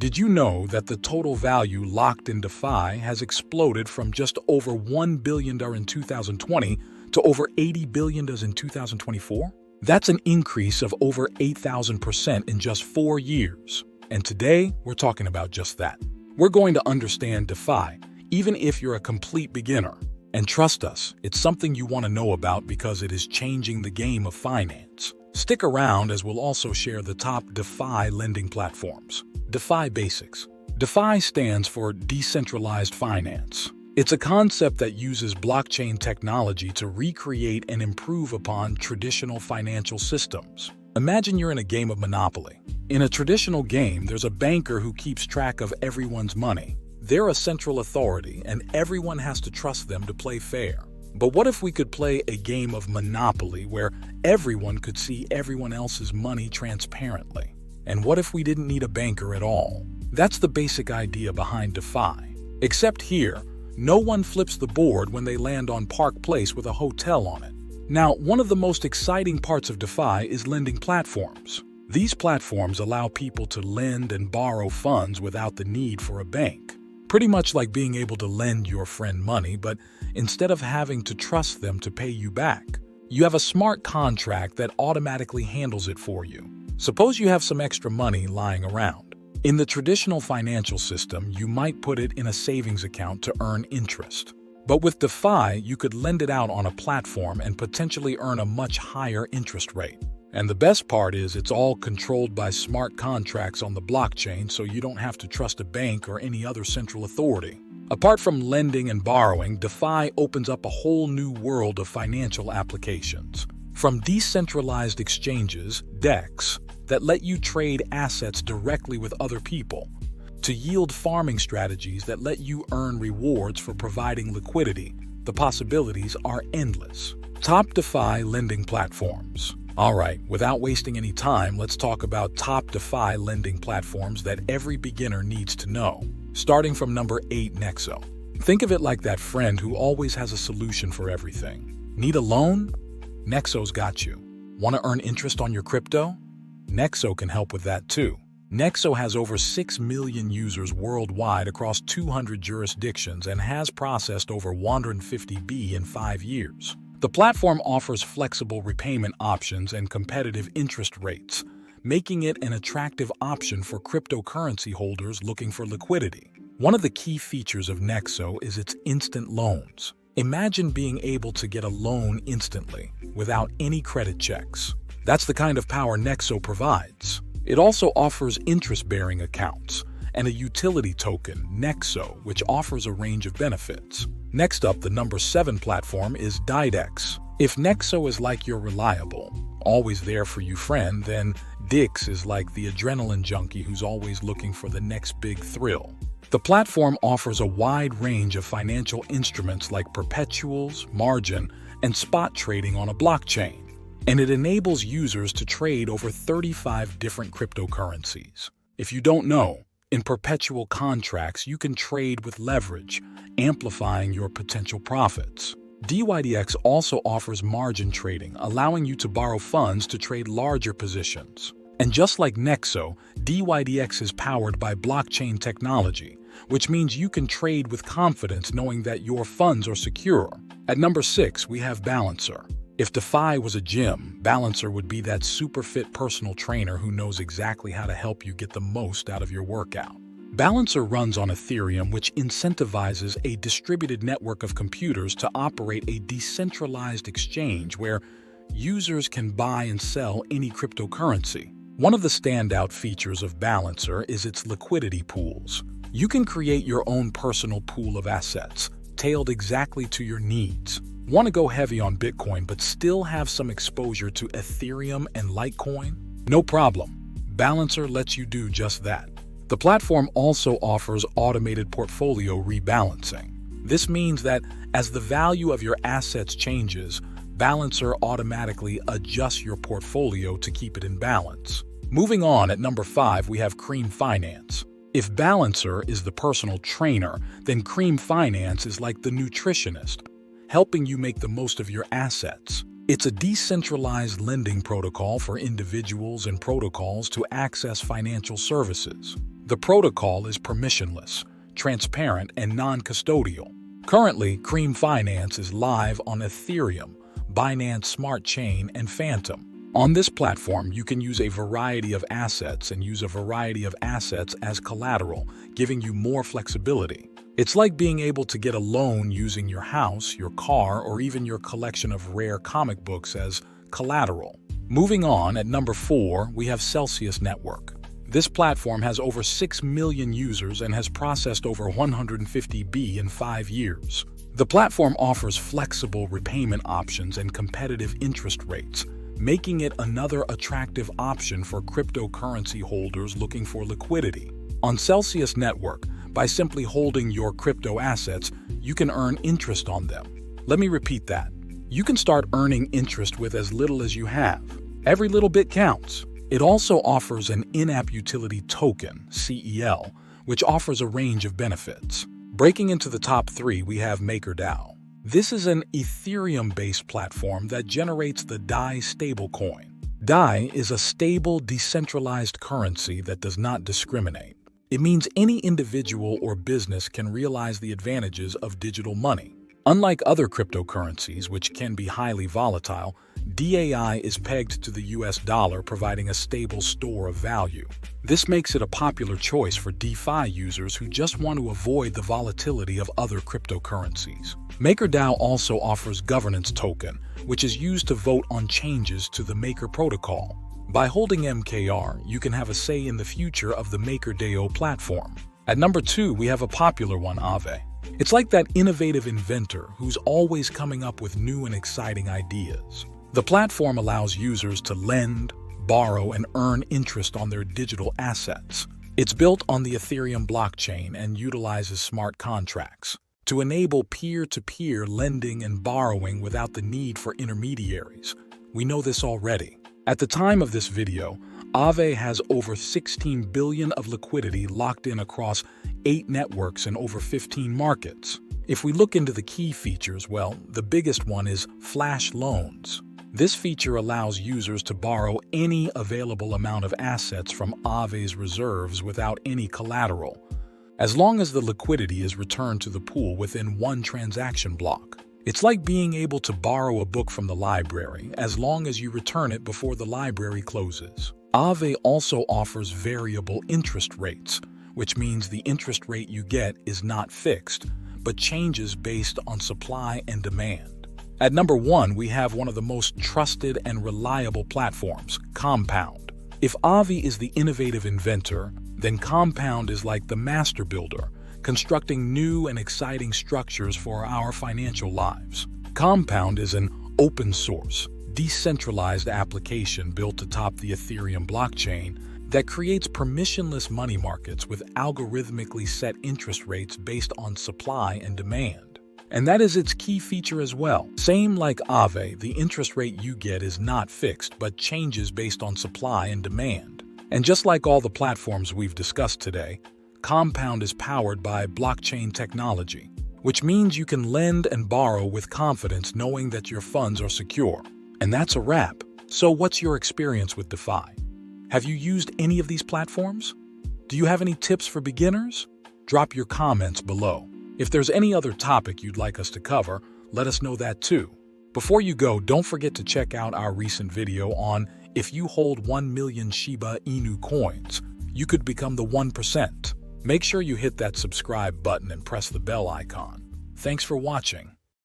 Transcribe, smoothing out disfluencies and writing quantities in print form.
Did you know that the total value locked in Defi has exploded from just over $1 billion in 2020 to over $80 billion in 2024? That's an increase of over 8,000% in just 4 years. And today, we're talking about just that. We're going to understand Defi, even if you're a complete beginner. And trust us, it's something you want to know about because it is changing the game of finance. Stick around as we'll also share the top DeFi lending platforms. DeFi Basics. DeFi stands for Decentralized Finance. It's a concept that uses blockchain technology to recreate and improve upon traditional financial systems. Imagine you're in a game of Monopoly. In a traditional game, there's a banker who keeps track of everyone's money. They're a central authority, and everyone has to trust them to play fair. But what if we could play a game of Monopoly where everyone could see everyone else's money transparently? And what if we didn't need a banker at all? That's the basic idea behind DeFi. Except here, no one flips the board when they land on Park Place with a hotel on it. Now, one of the most exciting parts of DeFi is lending platforms. These platforms allow people to lend and borrow funds without the need for a bank. Pretty much like being able to lend your friend money, but instead of having to trust them to pay you back, you have a smart contract that automatically handles it for you. Suppose you have some extra money lying around. In the traditional financial system, you might put it in a savings account to earn interest. But with DeFi, you could lend it out on a platform and potentially earn a much higher interest rate. And the best part is it's all controlled by smart contracts on the blockchain, so you don't have to trust a bank or any other central authority. Apart from lending and borrowing, DeFi opens up a whole new world of financial applications. From decentralized exchanges, DEX, that let you trade assets directly with other people, to yield farming strategies that let you earn rewards for providing liquidity, the possibilities are endless. Top DeFi lending platforms. All right, without wasting any time, let's talk about top DeFi lending platforms that every beginner needs to know. Starting from number 8, Nexo. Think of it like that friend who always has a solution for everything. Need a loan? Nexo's got you. Want to earn interest on your crypto? Nexo can help with that too. Nexo has over 6 million users worldwide across 200 jurisdictions and has processed over 150 billion in 5 years. The platform offers flexible repayment options and competitive interest rates, making it an attractive option for cryptocurrency holders looking for liquidity. One of the key features of Nexo is its instant loans. Imagine being able to get a loan instantly, without any credit checks. That's the kind of power Nexo provides. It also offers interest-bearing accounts and a utility token, Nexo, which offers a range of benefits. Next up, the number 7 platform is Didex. If Nexo is like your reliable, always there for you friend, then Dix is like the adrenaline junkie who's always looking for the next big thrill. The platform offers a wide range of financial instruments like perpetuals, margin, and spot trading on a blockchain. And it enables users to trade over 35 different cryptocurrencies. If you don't know, in perpetual contracts, you can trade with leverage, amplifying your potential profits. DYDX also offers margin trading, allowing you to borrow funds to trade larger positions. And just like Nexo, DYDX is powered by blockchain technology, which means you can trade with confidence knowing that your funds are secure. At number 6, we have Balancer. If DeFi was a gym, Balancer would be that super fit personal trainer who knows exactly how to help you get the most out of your workout. Balancer runs on Ethereum, which incentivizes a distributed network of computers to operate a decentralized exchange where users can buy and sell any cryptocurrency. One of the standout features of Balancer is its liquidity pools. You can create your own personal pool of assets, tailored exactly to your needs. Want to go heavy on Bitcoin but still have some exposure to Ethereum and Litecoin? No problem. Balancer lets you do just that. The platform also offers automated portfolio rebalancing. This means that as the value of your assets changes, Balancer automatically adjusts your portfolio to keep it in balance. Moving on, at number 5, we have Cream Finance. If Balancer is the personal trainer, then Cream Finance is like the nutritionist, helping you make the most of your assets. It's a decentralized lending protocol for individuals and protocols to access financial services. The protocol is permissionless, transparent, and non-custodial. Currently, Cream Finance is live on Ethereum, Binance Smart Chain, and Phantom. On this platform, you can use a variety of assets and use a variety of assets as collateral, giving you more flexibility. It's like being able to get a loan using your house, your car, or even your collection of rare comic books as collateral. Moving on, at number 4, we have Celsius Network. This platform has over 6 million users and has processed over 150 B in 5 years. The platform offers flexible repayment options and competitive interest rates, making it another attractive option for cryptocurrency holders looking for liquidity. On Celsius Network, by simply holding your crypto assets, you can earn interest on them. Let me repeat that. You can start earning interest with as little as you have. Every little bit counts. It also offers an in-app utility token, CEL, which offers a range of benefits. Breaking into the top 3, we have MakerDAO. This is an Ethereum-based platform that generates the DAI stablecoin. DAI is a stable, decentralized currency that does not discriminate. It means any individual or business can realize the advantages of digital money. Unlike other cryptocurrencies, which can be highly volatile, DAI is pegged to the US dollar, providing a stable store of value. This makes it a popular choice for DeFi users who just want to avoid the volatility of other cryptocurrencies. MakerDAO also offers governance token, which is used to vote on changes to the Maker protocol. By holding MKR, you can have a say in the future of the MakerDAO platform. At number 2, we have a popular one, Aave. It's like that innovative inventor who's always coming up with new and exciting ideas. The platform allows users to lend, borrow, and earn interest on their digital assets. It's built on the Ethereum blockchain and utilizes smart contracts to enable peer-to-peer lending and borrowing without the need for intermediaries. We know this already. At the time of this video, Aave has over 16 billion of liquidity locked in across 8 networks and over 15 markets. If we look into the key features, well, the biggest one is flash loans. This feature allows users to borrow any available amount of assets from Aave's reserves without any collateral, as long as the liquidity is returned to the pool within one transaction block. It's like being able to borrow a book from the library as long as you return it before the library closes. Aave also offers variable interest rates, which means the interest rate you get is not fixed, but changes based on supply and demand. At number 1, we have one of the most trusted and reliable platforms, Compound. If Aave is the innovative inventor, then Compound is like the master builder, constructing new and exciting structures for our financial lives. Compound is an open-source, decentralized application built atop the Ethereum blockchain that creates permissionless money markets with algorithmically set interest rates based on supply and demand. And that is its key feature as well. Same like Aave, the interest rate you get is not fixed but changes based on supply and demand. And just like all the platforms we've discussed today, Compound is powered by blockchain technology, which means you can lend and borrow with confidence knowing that your funds are secure. And that's a wrap. So what's your experience with DeFi? Have you used any of these platforms? Do you have any tips for beginners? Drop your comments below. If there's any other topic you'd like us to cover, let us know that too. Before you go, don't forget to check out our recent video on if you hold 1 million Shiba Inu coins, you could become the 1%. Make sure you hit that subscribe button and press the bell icon. Thanks for watching.